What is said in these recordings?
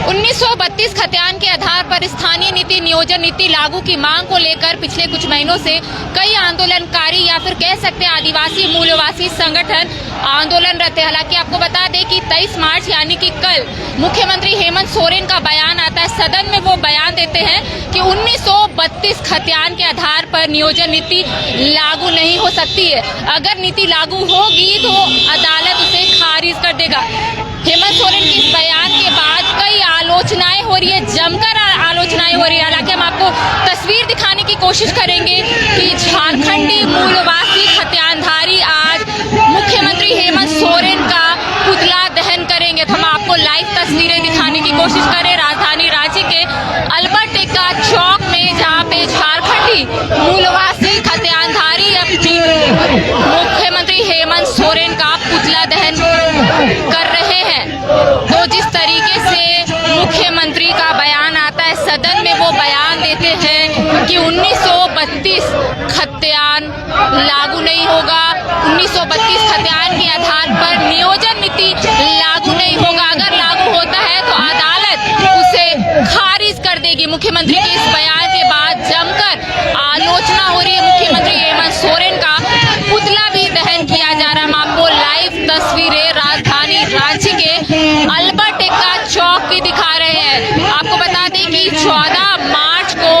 1932 खतियान के आधार पर स्थानीय नीति नियोजन नीति लागू की मांग को लेकर पिछले कुछ महीनों से कई आंदोलनकारी या फिर कह सकते हैं आदिवासी मूलवासी संगठन आंदोलनरत है। हालांकि आपको बता दें कि 23 मार्च यानी कि कल मुख्यमंत्री हेमंत सोरेन का बयान आता है। सदन में वो बयान देते हैं कि 1932 खतियान के आधार पर नियोजन नीति लागू नहीं हो सकती है। अगर नीति लागू होगी तो अदालत उसे खारिज कर देगा। हेमंत सोरेन के इस बयान के बाद कई आलोचनाएं हो रही है, जमकर आलोचनाएं हो रही है। हालांकि हम आपको तस्वीर दिखाने की कोशिश करेंगे कि झारखंडी मूलवासी खतियानधारी आज मुख्यमंत्री हेमंत सोरेन का पुतला दहन करेंगे। तो हम आपको लाइव तस्वीरें दिखाने की कोशिश करें राजधानी रांची के अल्बर्ट एक्का चौक में, जहाँ पे झारखंडी मूलवासी खतियानधारी अपनी मुख्यमंत्री हेमंत सोरेन का पुतला दहन कर रहे हैं। तो जिस तरीके से मुख्यमंत्री का बयान आता है, सदन में वो बयान देते हैं कि 1932 खतियान लागू नहीं होगा, 1932 खतियान के आधार पर नियोजन नीति लागू नहीं होगा। अगर लागू होता है तो अदालत उसे खारिज कर देगी। मुख्यमंत्री के इस बयान के बाद जमकर आलोचना हो रही है। मुख्यमंत्री हेमंत सोरेन का पुतला भी दहन किया जा रहा है। हम आपको लाइव तस्वीरें राजधानी रांची के अल्बर्ट एक्का चौक की दिखा रहे हैं। आपको बता दें कि 14 मार्च को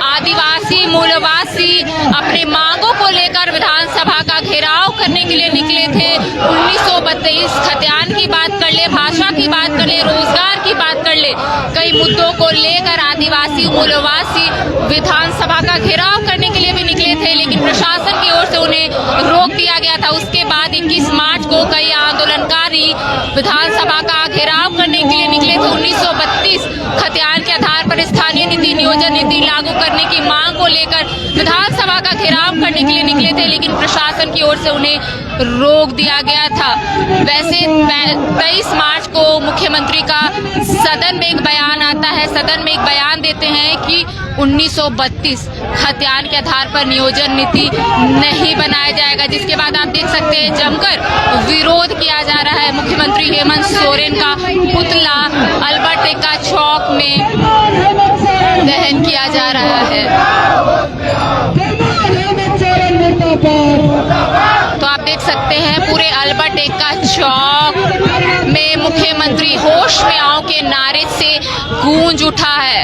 आदिवासी मूलवासी अपनी मांगों को लेकर विधानसभा का घेराव करने के लिए निकले थे। 1932 खतियान की बात कर ले, भाषा की बात कर ले, रोजगार की बात कर ले, कई मुद्दों को लेकर आदिवासी मूलवासी विधानसभा का घेराव करने के लिए भी निकले थे, लेकिन प्रशासन की ओर से उन्हें रोक दिया गया था। उसके बाद 21 मार्च को कई आंदोलनकारी विधानसभा का घेराव करने के लिए निकले थे। 1932 खतियान के आधार पर स्थानीय नीति नियोजन नीति लागू करने की मांग को लेकर विधानसभा का घेराव करने के लिए निकले थे, लेकिन प्रशासन की ओर से उन्हें रोक दिया गया था। वैसे 23 मार्च को मुख्यमंत्री का सदन में एक बयान आता है। सदन में एक बयान देते हैं कि 1932 खतियान के आधार पर नियोजन नीति नहीं बनाया जाएगा, जिसके बाद आप देख सकते हैं जमकर विरोध किया जा रहा है। मुख्यमंत्री हेमंत सोरेन का पुतला अल्बर्ट एक्का चौक में दहन किया जा रहा है। तो आप देख सकते हैं पूरे अल्बर्ट एक्का चौक में मुख्यमंत्री होश में आओ के नारे से गूंज उठा है।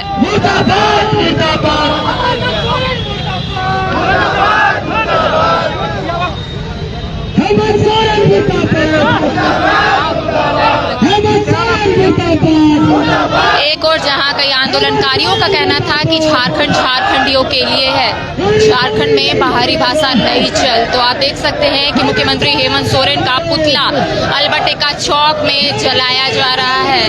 एक और जहां कई आंदोलनकारियों का कहना था कि झारखंड झारखंडियों के लिए है, झारखंड में बाहरी भाषा नहीं चल। तो आप देख सकते हैं कि मुख्यमंत्री हेमंत सोरेन का पुतला अल्बर्ट एक्का चौक में जलाया जा रहा है।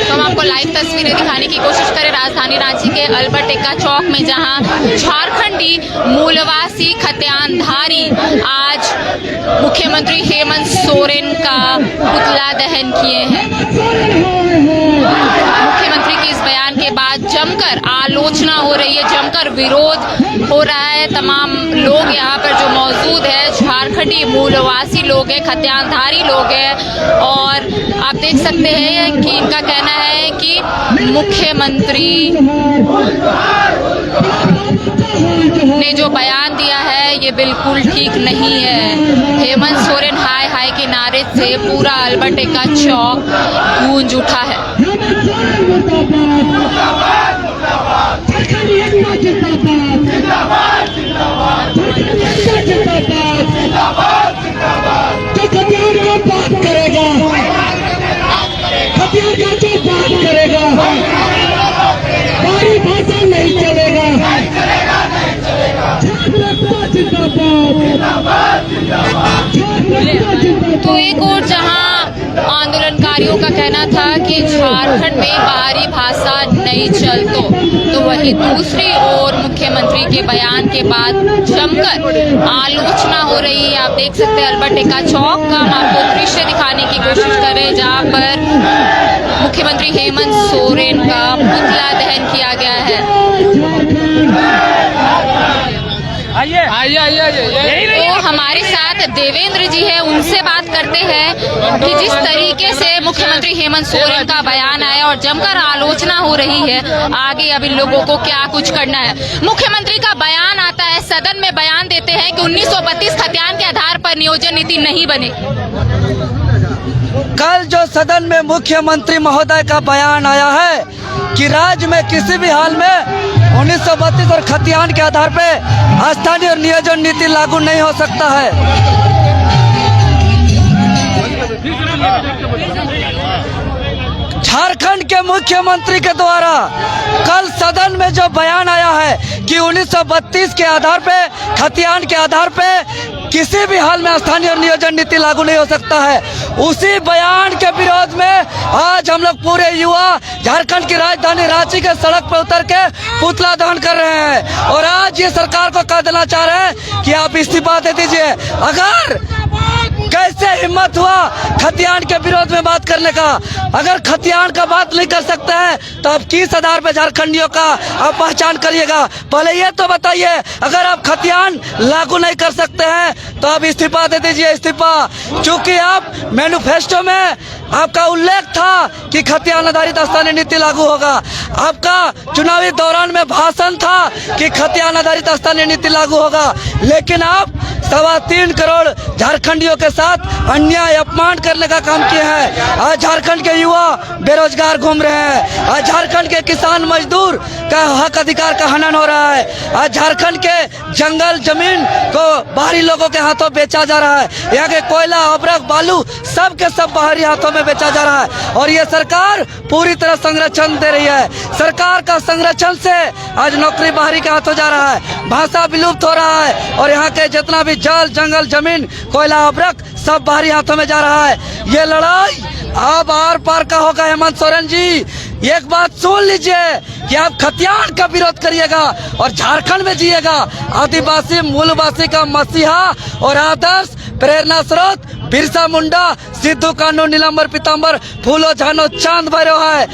तो हम आपको लाइव तस्वीरें दिखाने की कोशिश करें राजधानी रांची के अल्बर्ट एक्का चौक में, जहां झारखंडी मूलवासी खतियानधारी आज मुख्यमंत्री हेमंत सोरेन का पुतला दहन किए हैं। मुख्यमंत्री के इस बयान के बाद जमकर आलोचना हो रही है, जमकर विरोध हो रहा है। तमाम लोग यहाँ पर जो मौजूद है झारखंडी मूलवासी लोग हैं, खतियानधारी लोग हैं, और आप देख सकते हैं कि इनका कहना है कि मुख्यमंत्री ने जो बयान दिया है ये बिल्कुल ठीक नहीं है। हेमंत सोरेन हाय हाय के नारे से पूरा अल्बर्ट एक्का चौक गूंज उठा है। तो एक और जहां आंदोलनकारियों का कहना था कि झारखंड में बाहरी भाषा नहीं चल, तो वहीं दूसरी ओर मुख्यमंत्री के बयान के बाद जमकर आलोचना हो रही है। आप देख सकते हैं अल्बर्ट एक्का चौक का हम आपको दृश्य दिखाने की कोशिश कर रहे हैं, जहां पर मुख्यमंत्री हेमंत सोरेन का पुतला दहन किया गया है। तो हमारे हमारे साथ देवेंद्र जी है, उनसे बात करते हैं कि जिस तरीके से मुख्यमंत्री हेमंत सोरेन का बयान आया और जमकर आलोचना हो रही है, आगे अब इन लोगों को क्या कुछ करना है। मुख्यमंत्री का बयान आता है, सदन में बयान देते हैं कि 1932 खतियान के आधार पर नियोजन नीति नहीं बने। कल जो सदन में मुख्यमंत्री महोदय का बयान आया है कि राज्य में किसी भी हाल में 1932 और खतियान के आधार पर स्थानीय और नियोजन नीति लागू नहीं हो सकता है। झारखंड के मुख्यमंत्री के द्वारा कल सदन में जो बयान आया है कि 1932 के आधार पे, खतियान के आधार पे किसी भी हाल में स्थानीय और नियोजन नीति लागू नहीं हो सकता है, उसी बयान के विरोध में आज हम लोग पूरे युवा झारखंड की राजधानी रांची के सड़क पर उतर के पुतला दहन कर रहे हैं और आज ये सरकार को कह देना चाह रहे हैं कि आप इस्तीफा दे दीजिए। अगर कैसे हिम्मत हुआ खतियान के विरोध में बात करने का? अगर खतियान का बात नहीं कर सकते हैं तो आप किस आधार पर झारखंडियों का आप पहचान करिएगा? पहले ये तो बताइए, अगर आप खतियान लागू नहीं कर सकते हैं तो आप इस्तीफा दे दीजिए, इस्तीफा। चूंकि आप मैनिफेस्टो में आपका उल्लेख था कि खतियान आधारित स्थानीय नीति लागू होगा, आपका चुनावी दौरान में भाषण था कि खतियान आधारित स्थानीय नीति लागू होगा, लेकिन आप 3.25 करोड़ झारखंडियों के साथ अन्याय अपमान करने का काम किए हैं। आज झारखंड के युवा बेरोजगार घूम रहे हैं, आज झारखंड के किसान मजदूर का हक अधिकार का हनन हो रहा है, आज झारखंड के जंगल जमीन को बाहरी लोगों के हाथों बेचा जा रहा है, यहाँ के कोयला अभ्रक बालू सब के सब बाहरी हाथों में बेचा जा रहा है और ये सरकार पूरी तरह संरक्षण दे रही है। सरकार का संरक्षण से आज नौकरी बाहरी के हाथों जा रहा है, भाषा विलुप्त हो रहा है और यहाँ के जितना भी जल जंगल जमीन कोयला अभ्रक सब बाहरी हाथों में जा रहा है। ये लड़ाई अब आर पार का होगा। हेमंत सोरेन जी, एक बात सुन लीजिए कि आप खतियान का विरोध करिएगा और झारखंड में जिएगा। आदिवासी मूलवासी का मसीहा और आदर्श प्रेरणा स्रोत बिरसा मुंडा, सिद्धू कान्हू, नीलांबर पीतांबर, फूलो झानो, चांद भैरव है।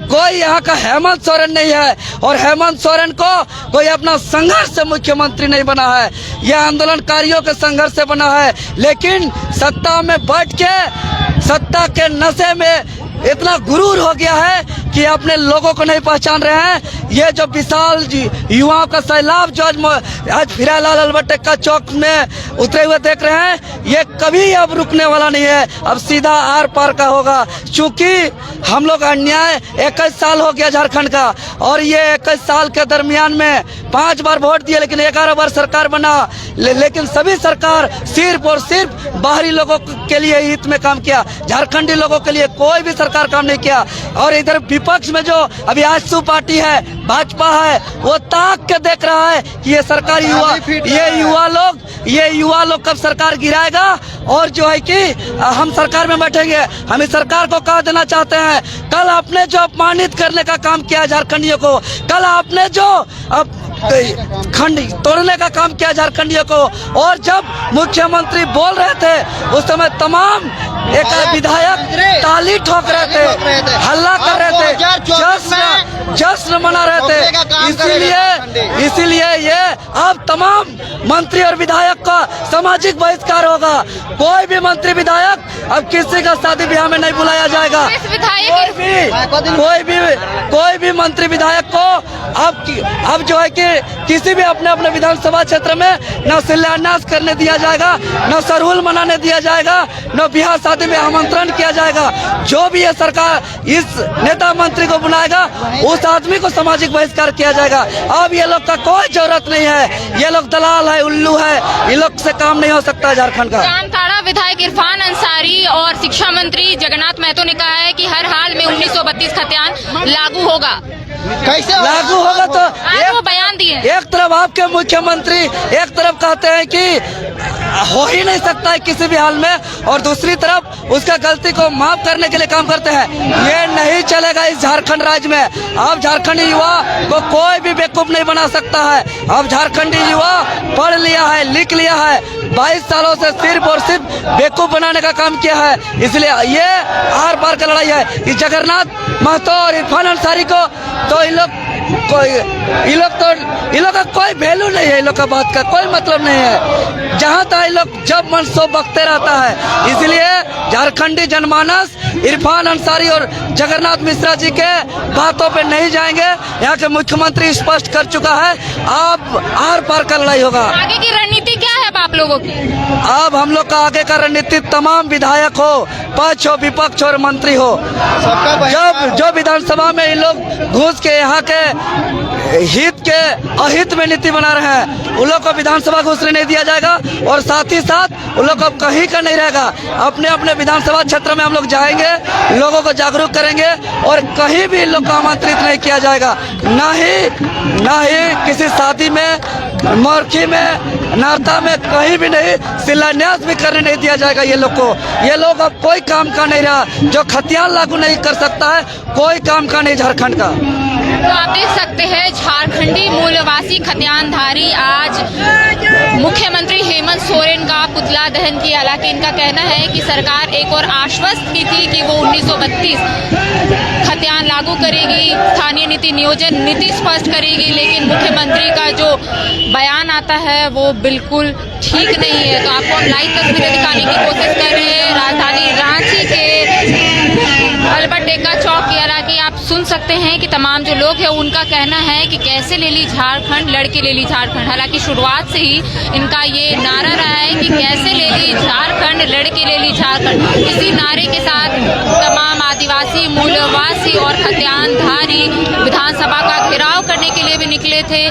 कोई यहाँ का हेमंत सोरेन नहीं है और हेमंत सोरेन को कोई अपना संघर्ष से मुख्यमंत्री नहीं बना है, यह आंदोलनकारियों के संघर्ष से बना है। लेकिन सत्ता में बैठ के सत्ता के नशे में इतना गुरूर हो गया है कि अपने लोगों को नहीं पहचान रहे हैं। ये जो विशाल युवाओं का सैलाब जो आज फिरालाल अल्बर्ट चौक में उतरे हुए देख रहे हैं, ये कभी अब रुकने वाला नहीं है, अब सीधा आर पार का होगा। चूंकि हम लोग अन्याय 21 साल हो गया झारखंड का और ये 21 साल के दरमियान में 5 बार वोट दिए, लेकिन 11 बार सरकार बना, लेकिन सभी सरकार सिर्फ और सिर्फ बाहरी लोगों के लिए हित में काम किया, झारखंडी लोगों के लिए कोई भी सरकार काम नहीं किया। और इधर विपक्ष में जो अभी आजसू पार्टी है, भाजपा है, वो ताक के देख रहा है कि ये सरकार ये युवा लोग कब सरकार गिराएगा और जो है कि हम सरकार में बैठेंगे। हम इस सरकार को कह देना चाहते हैं, कल आपने जो अपमानित करने का काम किया झारखंडियों को, कल आपने जो खंड तोड़ने का काम किया झारखंडियों को, और जब मुख्यमंत्री बोल रहे थे उस समय तमाम एक विधायक ताली ठोक रहे थे, हल्ला कर रहे थे, जश्न मना रहे थे। इसीलिए ये अब तमाम मंत्री और विधायक का सामाजिक बहिष्कार होगा। कोई भी मंत्री विधायक अब किसी का शादी ब्याह में नहीं बुलाया जाएगा। कोई भी मंत्री विधायक को अब जो है कि किसी भी अपने विधानसभा क्षेत्र में न शिलान्यास करने दिया जाएगा, न सरहुल मनाने दिया जाएगा, न ब्याह शादी में आमंत्रण किया जाएगा। जो भी ये सरकार इस नेता मंत्री को बुलाएगा उस आदमी को सामाजिक बहिष्कार किया जाएगा। अब ये लोग का कोई जरूरत नहीं है, ये लोग दलाल है, उल्लू है, इन लोग से काम नहीं हो सकता झारखंड का। जामताड़ा विधायक इरफान अंसारी और शिक्षा मंत्री जगन्नाथ महतो ने कहा है कि हर हाल में 1932 खतियान लागू होगा। कैसे लागू होगा? तो वो बयान दिए, एक तरफ आपके मुख्यमंत्री एक तरफ कहते हैं कि हो ही नहीं सकता है किसी भी हाल में, और दूसरी तरफ उसका गलती को माफ करने के लिए काम करते हैं। ये नहीं चलेगा इस झारखंड राज्य में। अब झारखंडी युवा को कोई भी बेवकूफ नहीं बना सकता है। अब झारखंडी युवा पढ़ लिया है, लिख लिया है, 22 सालों से सिर्फ और सिर्फ बेवकूफ बनाने का काम किया है। इसलिए ये आर पार का लड़ाई है। इस जगन्नाथ महतो और इरफान अंसारी को तो इन लोग कोई ये लोग का कोई वैल्यू नहीं है, ये लोग का बात का कोई मतलब नहीं है। जहाँ तक ये लोग जब मन सो बकते रहता है। इसलिए झारखंडी जनमानस इरफान अंसारी और जगन्नाथ मिश्रा जी के बातों पे नहीं जाएंगे। यहाँ के मुख्यमंत्री स्पष्ट कर चुका है, आप आर पार का लड़ाई होगा। आगे की रणनीति क्या है आप लोगों की? अब हम लोग का आगे का रणनीति तमाम विधायक हो, पक्ष हो, विपक्ष और मंत्री हो, जब जो विधानसभा में इन लोग घुस के यहाँ के हित के अहित में नीति बना रहे हैं, उन लोग को विधानसभा घुसने नहीं दिया जाएगा। और साथ ही साथ उन लोग को कहीं का नहीं रहेगा। अपने अपने विधानसभा क्षेत्र में हम लोग जाएंगे, लोगों को जागरूक करेंगे और कहीं भी इन लोग को आमंत्रित नहीं किया जाएगा। ना ही किसी शादी में, मरखी में, नाता में, कहीं भी नहीं, शिलान्यास भी करने नहीं दिया जाएगा ये लोग को। ये लोग अब कोई काम का नहीं रहा, जो खतियान लागू नहीं कर सकता है, कोई काम का नहीं झारखंड का। तो आप देख सकते हैं झारखंडी मूलवासी खतियानधारी आज मुख्यमंत्री हेमंत सोरेन का पुतला दहन किया। हालांकि इनका कहना है कि सरकार एक और आश्वस्त की थी कि वो 1932 खतियान लागू करेगी, स्थानीय नीति नियोजन नीति स्पष्ट करेगी, लेकिन मुख्यमंत्री का जो बयान आता है वो बिल्कुल ठीक नहीं है। तो आपको हम लाइव तस्वीरें दिखाने की कोशिश कर रहे हैं राजधानी रांची के अल्बर्ट एक्का चौक की। हालांकि आप सुन सकते हैं कि तमाम जो लोग हैं उनका कहना है कि कैसे ले ली झारखंड, लड़के ले ली झारखंड। हालांकि शुरुआत से ही इनका ये नारा रहा है कि कैसे ले ली झारखंड, लड़के ले ली झारखंड। इसी नारे के साथ तमाम आदिवासी, मूलवासी और खतियानधारी विधानसभा का घेराव करने के लिए भी निकले थे।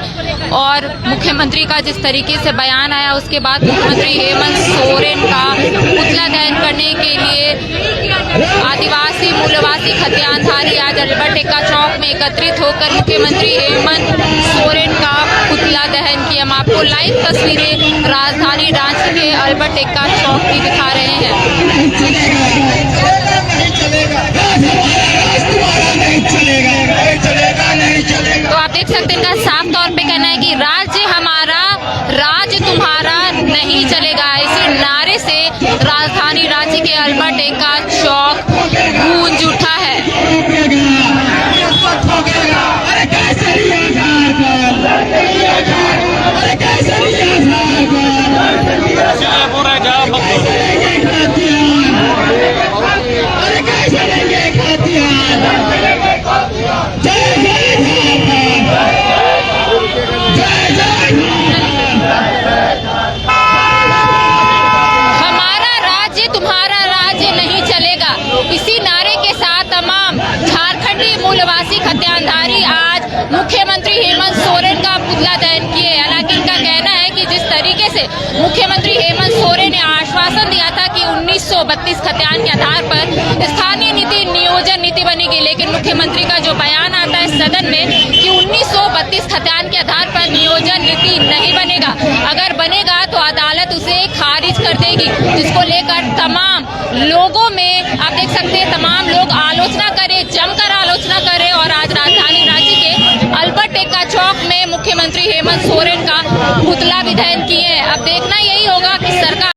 और मुख्यमंत्री का जिस तरीके से बयान आया, उसके बाद मुख्यमंत्री हेमंत सोरेन का पुतला दहन करने के लिए आदिवासी, मूलवासी, खतियानधारी आज अल्बर्ट एक्का चौक में एकत्रित होकर मुख्यमंत्री हेमंत सोरेन का पुतला दहन किया। हम आपको लाइव तस्वीरें राजधानी रांची के अल्बर्ट एक्का चौक की दिखा रहे हैं। तो आप देख सकते हैं इनका साफ तौर पे कहना है कि राज्य हमारा, राज तुम्हारा नहीं चलेगा। इसी नारे से राजधानी रांची के अल्बर्ट एक्का चौक गूंज उठा है। हमारा राज्य तुम्हारा राज्य नहीं चलेगा। इसी नारे के साथ तमाम झारखंडी मूलवासी खतियानधारी आज मुख्यमंत्री हेमंत सोरेन का पुतला दहन किए। हालांकि इनका कहना है कि जिस तरीके से मुख्यमंत्री हेमंत सोरेन ने आश्वासन दिया था कि 1932 खतियान के आधार पर स्थानीय नीति नियोजन नीति बनेगी, लेकिन मुख्यमंत्री का जो बयान आता है सदन में कि 1932 खतियान के आधार पर नियोजन नीति नहीं बनेगा, अगर बनेगा तो अदालत उसे खारिज कर देगी, जिसको लेकर तमाम लोगों में आप देख सकते हैं तमाम लोग आलोचना करे, जमकर